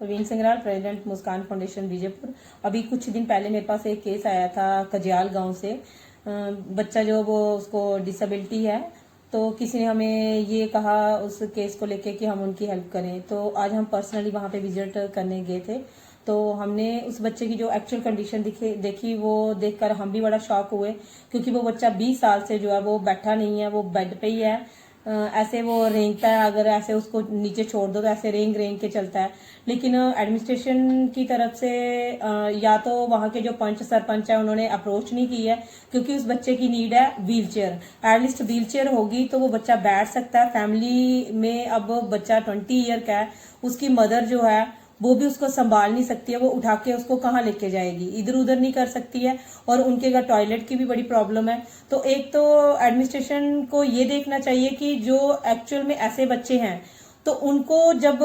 Praveen सिंगराल, president मुस्कान foundation Bijepur. अभी कुछ दिन पहले मेरे पास एक केस आया था कजियाल गांव से। बच्चा जो वो उसको डिसेबिलिटी है, तो किसी ने हमें ये कहा उस केस को लेके कि हम उनकी हेल्प करें। तो आज हम पर्सनली वहाँ पे विजिट करने गए थे। तो हमने उस बच्चे की जो एक्चुअल कंडीशन देखी वो देखकर हम भी बड़ा शॉक हुए, क्योंकि वो बच्चा 20 साल से जो है वो बैठा नहीं है, वो बेड पे ही है। ऐसे वो रेंगता है, अगर ऐसे उसको नीचे छोड़ दो तो ऐसे रेंग रेंग के चलता है। लेकिन एडमिनिस्ट्रेशन की तरफ से या तो वहाँ के जो पंच सरपंच है उन्होंने अप्रोच नहीं की है, क्योंकि उस बच्चे की नीड है wheel chair. At least wheel chair होगी तो वो बच्चा बैठ सकता है। फैमिली में अब बच्चा 20 ईयर का है, उसकी मदर जो है वो भी उसको संभाल नहीं सकती है, वो उठा के उसको कहाँ लेके जाएगी, इधर उधर नहीं कर सकती है। और उनके घर टॉयलेट की भी बड़ी प्रॉब्लम है। तो एक तो एडमिनिस्ट्रेशन को ये देखना चाहिए कि जो एक्चुअल में ऐसे बच्चे हैं, तो उनको जब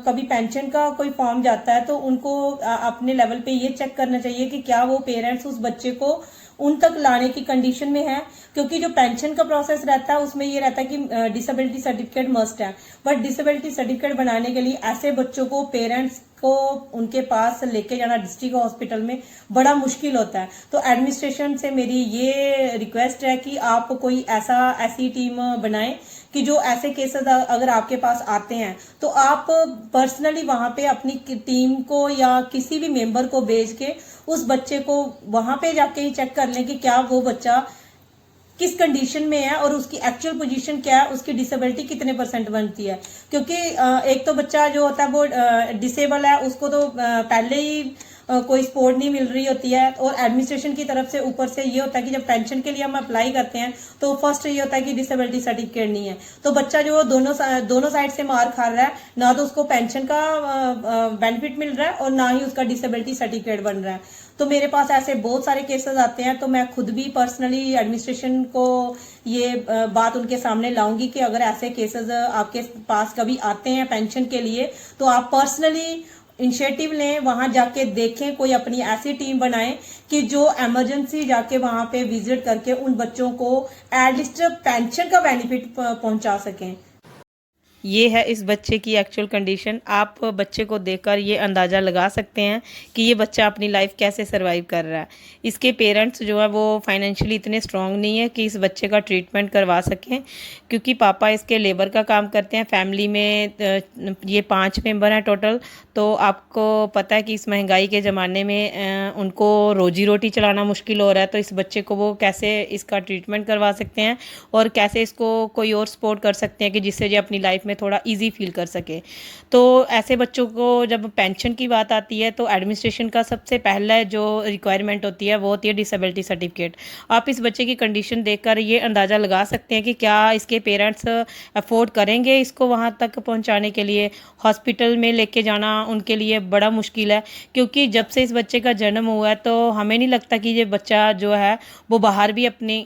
कभी पेंशन का कोई फॉर्म जाता है तो उनको अपने लेवल पे ये चेक करना चाहिए कि क्या वो पेरेंट्स उस बच्चे को उन तक लाने की कंडीशन में है। क्योंकि जो पेंशन का प्रोसेस रहता है उसमें ये रहता है कि डिसेबिलिटी सर्टिफिकेट मस्ट है, बट डिसेबिलिटी सर्टिफिकेट बनाने के लिए ऐसे बच्चों को पेरेंट्स को उनके पास लेके जाना डिस्ट्रिक्ट हॉस्पिटल में बड़ा मुश्किल होता है। तो एडमिनिस्ट्रेशन से मेरी ये रिक्वेस्ट है कि आप कोई ऐसी टीम बनाएं कि जो ऐसे केसेस अगर आपके पास आते हैं तो आप पर्सनली वहां पे अपनी टीम को या किसी भी मेंबर को भेज के उस बच्चे को वहां पे जाके ही चेक कर लें कि क्या वो बच्चा किस कंडीशन में है और उसकी एक्चुअल पोजीशन क्या है, उसकी डिसेबिलिटी कितने % बनती है। क्योंकि एक तो बच्चा जो होता है वो डिसेबल है, उसको तो पहले ही कोई सपोर्ट नहीं मिल रही होती है। और एडमिनिस्ट्रेशन की तरफ से ऊपर से ये होता है कि जब पेंशन के लिए हम अप्लाई करते हैं तो फर्स्ट ये होता है कि डिसेबिलिटी सर्टिफिकेट नहीं है। तो बच्चा जो दोनों साइड से मार खा रहा है, ना तो उसको पेंशन का बेनिफिट मिल रहा है और ना ही उसका डिसेबिलिटी सर्टिफिकेट बन रहा है। तो मेरे पास ऐसे बहुत सारे केसेस आते हैं, तो मैं खुद भी पर्सनली एडमिनिस्ट्रेशन को ये बात उनके सामने लाऊंगी कि अगर ऐसे केसेस आपके पास कभी आते हैं पेंशन के लिए तो आप पर्सनली इनिशिएटिव लें, वहां जाके देखें, कोई अपनी ऐसी टीम बनाएं कि जो इमरजेंसी जाके वहां पे विजिट करके उन बच्चों को एटलीस्ट पेंशन का बेनिफिट पहुंचा सकें। ये है इस बच्चे की एक्चुअल कंडीशन। आप बच्चे को देखकर ये अंदाज़ा लगा सकते हैं कि ये बच्चा अपनी लाइफ कैसे सरवाइव कर रहा है। इसके पेरेंट्स जो है वो फाइनेंशियली इतने स्ट्रांग नहीं है कि इस बच्चे का ट्रीटमेंट करवा सकें, क्योंकि पापा इसके लेबर का काम करते हैं। फैमिली में ये 5 मेंबर हैं टोटल। तो आपको पता है कि इस महंगाई के ज़माने में उनको रोजी रोटी चलाना मुश्किल हो रहा है। तो इस बच्चे को वो कैसे इसका ट्रीटमेंट करवा सकते हैं और कैसे इसको कोई और सपोर्ट कर सकते हैं कि जिससे ये अपनी लाइफ में थोड़ा इजी फील कर सके। तो ऐसे बच्चों को जब पेंशन की बात आती है तो एडमिनिस्ट्रेशन का सबसे पहला जो रिक्वायरमेंट होती है वो होती है डिसेबिलिटी सर्टिफिकेट। आप इस बच्चे की कंडीशन देखकर ये अंदाज़ा लगा सकते हैं कि क्या इसके पेरेंट्स अफोर्ड करेंगे इसको वहाँ तक पहुँचाने के लिए। हॉस्पिटल में लेके जाना उनके लिए बड़ा मुश्किल है, क्योंकि जब से इस बच्चे का जन्म हुआ है तो हमें नहीं लगता कि ये बच्चा जो है वो बाहर भी अपनी